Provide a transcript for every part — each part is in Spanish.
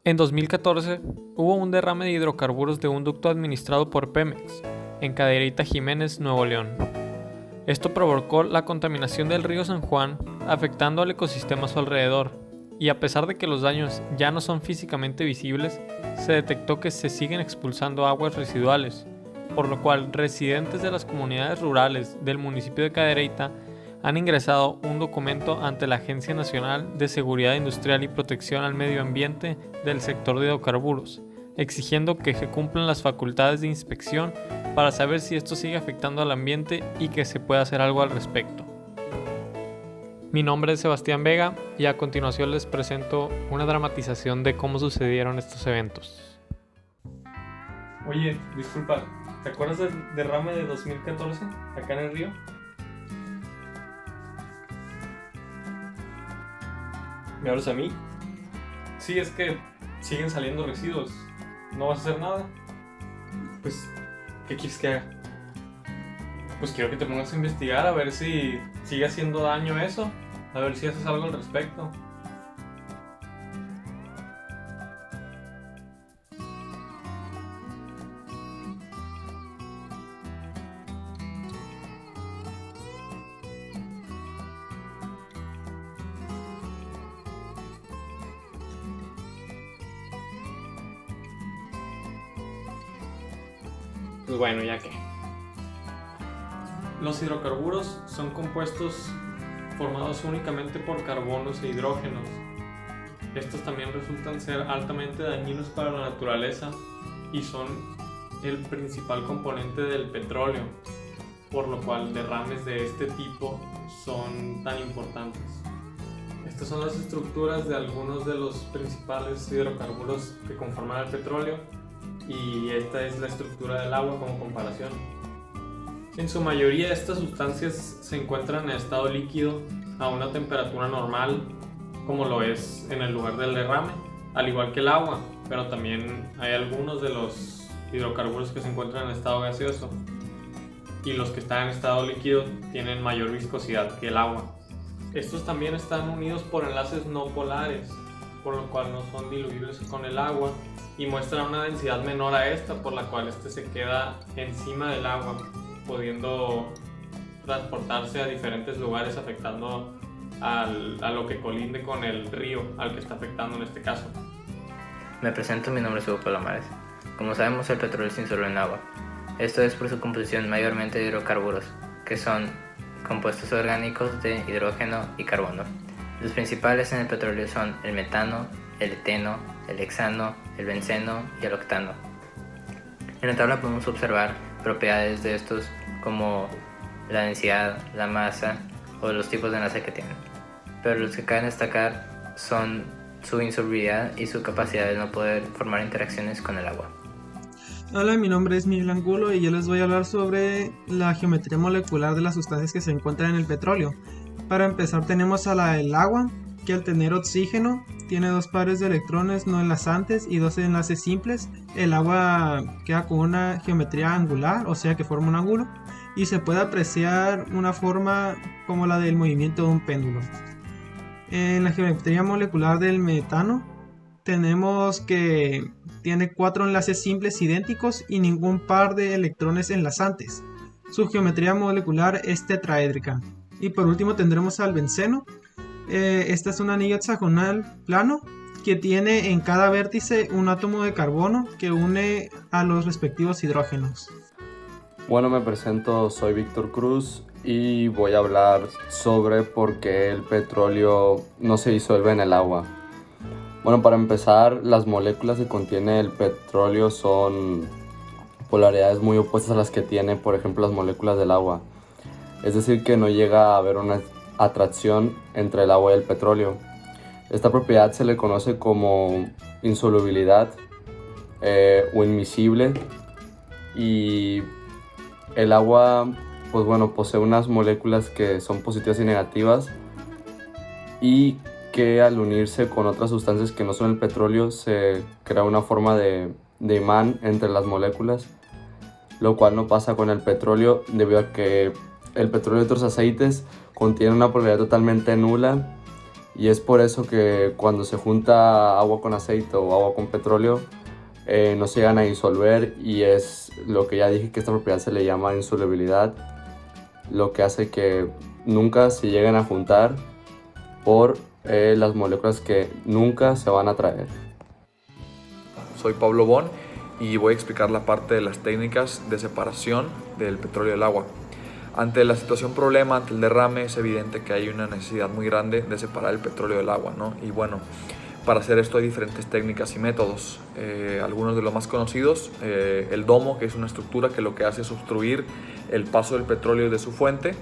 En 2014 hubo un derrame de hidrocarburos de un ducto administrado por Pemex, en Cadereyta Jiménez, Nuevo León. Esto provocó la contaminación del río San Juan, afectando al ecosistema a su alrededor, y a pesar de que los daños ya no son físicamente visibles, se detectó que se siguen expulsando aguas residuales, por lo cual residentes de las comunidades rurales del municipio de Cadereyta han ingresado un documento ante la Agencia Nacional de Seguridad Industrial y Protección al Medio Ambiente del sector de hidrocarburos, exigiendo que se cumplan las facultades de inspección para saber si esto sigue afectando al ambiente y que se pueda hacer algo al respecto. Mi nombre es Sebastián Vega y a continuación les presento una dramatización de cómo sucedieron estos eventos. Oye, disculpa, ¿te acuerdas del derrame de 2014 acá en el río? ¿Me hablas a mí? Sí, es que siguen saliendo residuos. ¿No vas a hacer nada? Pues, ¿qué quieres que haga? Pues quiero que te pongas a investigar a ver si sigue haciendo daño eso. A ver si haces algo al respecto. Pues bueno, ya que. Los hidrocarburos son compuestos formados únicamente por carbonos e hidrógenos. Estos también resultan ser altamente dañinos para la naturaleza y son el principal componente del petróleo, por lo cual derrames de este tipo son tan importantes. Estas son las estructuras de algunos de los principales hidrocarburos que conforman el petróleo y esta es la estructura del agua como comparación. En su mayoría estas sustancias se encuentran en estado líquido a una temperatura normal, como lo es en el lugar del derrame, al igual que el agua, pero también hay algunos de los hidrocarburos que se encuentran en estado gaseoso y los que están en estado líquido tienen mayor viscosidad que el agua. Estos también están unidos por enlaces no polares, por lo cual no son diluibles con el agua y muestran una densidad menor a esta, por la cual este se queda encima del agua, pudiendo transportarse a diferentes lugares afectando a lo que colinde con el río al que está afectando en este caso. Me presento, mi nombre es Hugo Palomares. Como sabemos, el petróleo es insoluble en agua. Esto es por su composición mayormente de hidrocarburos, que son compuestos orgánicos de hidrógeno y carbono. Los principales en el petróleo son el metano, el eteno, el hexano, el benceno y el octano. En la tabla podemos observar propiedades de estos como la densidad, la masa o los tipos de enlace que tienen. Pero los que caben destacar son su insolubilidad y su capacidad de no poder formar interacciones con el agua. Hola, mi nombre es Miguel Angulo y yo les voy a hablar sobre la geometría molecular de las sustancias que se encuentran en el petróleo. Para empezar tenemos el agua, que al tener oxígeno tiene dos pares de electrones no enlazantes y dos enlaces simples. El agua queda con una geometría angular, o sea que forma un ángulo, y se puede apreciar una forma como la del movimiento de un péndulo. En la geometría molecular del metano tenemos que tiene 4 enlaces simples idénticos y ningún par de electrones enlazantes. Su geometría molecular es tetraédrica. Y por último tendremos al benceno. Esta es un anillo hexagonal plano que tiene en cada vértice un átomo de carbono que une a los respectivos hidrógenos. Bueno, me presento, soy Víctor Cruz y voy a hablar sobre por qué el petróleo no se disuelve en el agua. Bueno, para empezar, las moléculas que contiene el petróleo son polaridades muy opuestas a las que tiene, por ejemplo, las moléculas del agua. Es decir, que no llega a haber una atracción entre el agua y el petróleo. Esta propiedad se le conoce como insolubilidad o inmiscible, y el agua pues bueno, posee unas moléculas que son positivas y negativas y que al unirse con otras sustancias que no son el petróleo se crea una forma de imán entre las moléculas, lo cual no pasa con el petróleo debido a que el petróleo y otros aceites contienen una polaridad totalmente nula Y es por eso que cuando se junta agua con aceite o agua con petróleo, no se llegan a disolver, y es lo que ya dije, que esta propiedad se le llama insolubilidad, lo que hace que nunca se lleguen a juntar por las moléculas que nunca se van a atraer. Soy Pablo Bon y voy a explicar la parte de las técnicas de separación del petróleo del agua. Ante la situación problema, ante el derrame, es evidente que hay una necesidad muy grande de separar el petróleo del agua, ¿no? Y bueno, para hacer esto hay diferentes técnicas y métodos. Algunos de los más conocidos, el domo, que es una estructura que lo que hace es obstruir el paso del petróleo de su fuente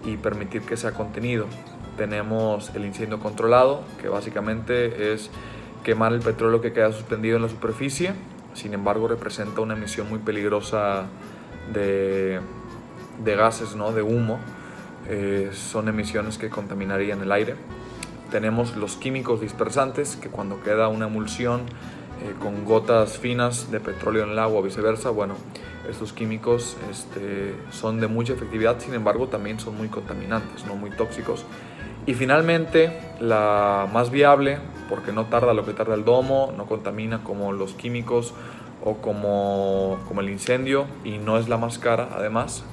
y permitir que sea contenido. Tenemos el incendio controlado, que básicamente es quemar el petróleo que queda suspendido en la superficie. Sin embargo, representa una emisión muy peligrosa de gases, ¿no? De humo. Son emisiones que contaminarían el aire. Tenemos los químicos dispersantes, que cuando queda una emulsión con gotas finas de petróleo en el agua o viceversa, bueno, estos químicos son de mucha efectividad, sin embargo también son muy contaminantes, ¿no? Muy tóxicos. Y finalmente, la más viable, porque no tarda lo que tarda el domo, no contamina como los químicos o como el incendio, y no es la más cara además,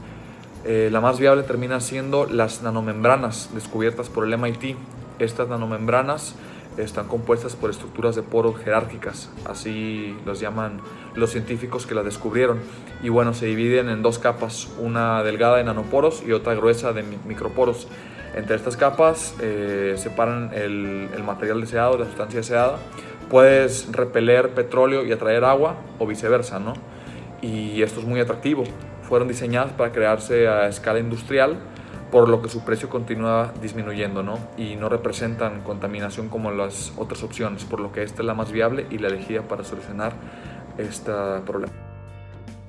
la más viable termina siendo las nanomembranas descubiertas por el MIT. Estas nanomembranas están compuestas por estructuras de poros jerárquicas, así los llaman los científicos que las descubrieron. Y bueno, se dividen en dos capas, una delgada de nanoporos y otra gruesa de microporos. Entre estas capas separan el material deseado, la sustancia deseada. Puedes repeler petróleo y atraer agua o viceversa, ¿no? Y esto es muy atractivo. Fueron diseñadas para crearse a escala industrial, por lo que su precio continúa disminuyendo, ¿no? Y no representan contaminación como las otras opciones, por lo que esta es la más viable y la elegida para solucionar este problema.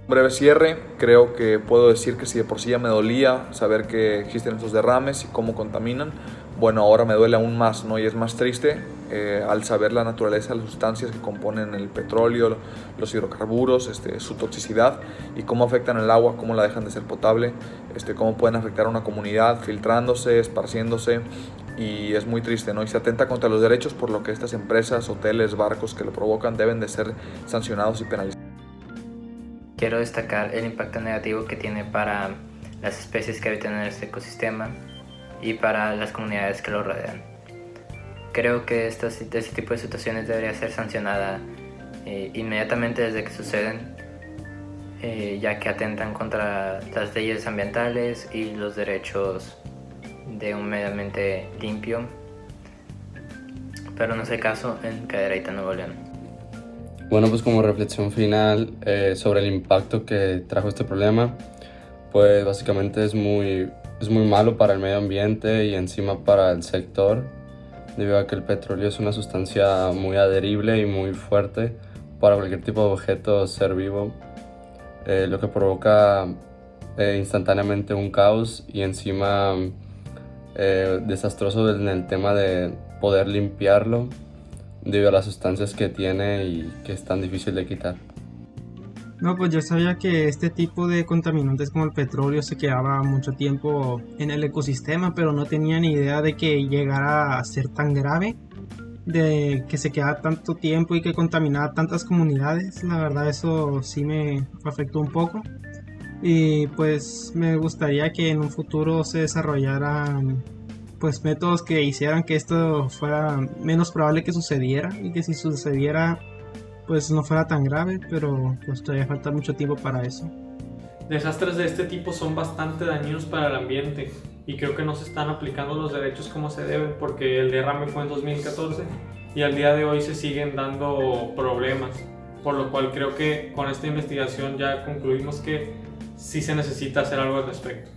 Breve cierre, creo que puedo decir que si de por sí ya me dolía saber que existen estos derrames y cómo contaminan, bueno, ahora me duele aún más, ¿no? Y es más triste al saber la naturaleza de las sustancias que componen el petróleo, los hidrocarburos, su toxicidad y cómo afectan el agua, cómo la dejan de ser potable, cómo pueden afectar a una comunidad filtrándose, esparciéndose, y es muy triste, ¿no? Y se atenta contra los derechos, por lo que estas empresas, hoteles, barcos que lo provocan deben de ser sancionados y penalizados. Quiero destacar el impacto negativo que tiene para las especies que habitan en este ecosistema y para las comunidades que lo rodean. Creo que este tipo de situaciones debería ser sancionada inmediatamente desde que suceden, ya que atentan contra las leyes ambientales y los derechos de un medio ambiente limpio, pero no es el caso en Cadereyta, Nuevo León. Bueno, pues como reflexión final sobre el impacto que trajo este problema, pues básicamente es muy malo para el medio ambiente y encima para el sector, debido a que el petróleo es una sustancia muy adherible y muy fuerte para cualquier tipo de objeto o ser vivo, lo que provoca instantáneamente un caos y encima desastroso en el tema de poder limpiarlo debido a las sustancias que tiene y que es tan difícil de quitar. No, pues yo sabía que este tipo de contaminantes como el petróleo se quedaba mucho tiempo en el ecosistema, pero no tenía ni idea de que llegara a ser tan grave, de que se quedara tanto tiempo y que contaminara tantas comunidades. La verdad eso sí me afectó un poco, y pues me gustaría que en un futuro se desarrollaran pues métodos que hicieran que esto fuera menos probable que sucediera, y que si sucediera pues no fuera tan grave, pero pues todavía falta mucho tiempo para eso. Desastres de este tipo son bastante dañinos para el ambiente y creo que no se están aplicando los derechos como se deben, porque el derrame fue en 2014 y al día de hoy se siguen dando problemas, por lo cual creo que con esta investigación ya concluimos que sí se necesita hacer algo al respecto.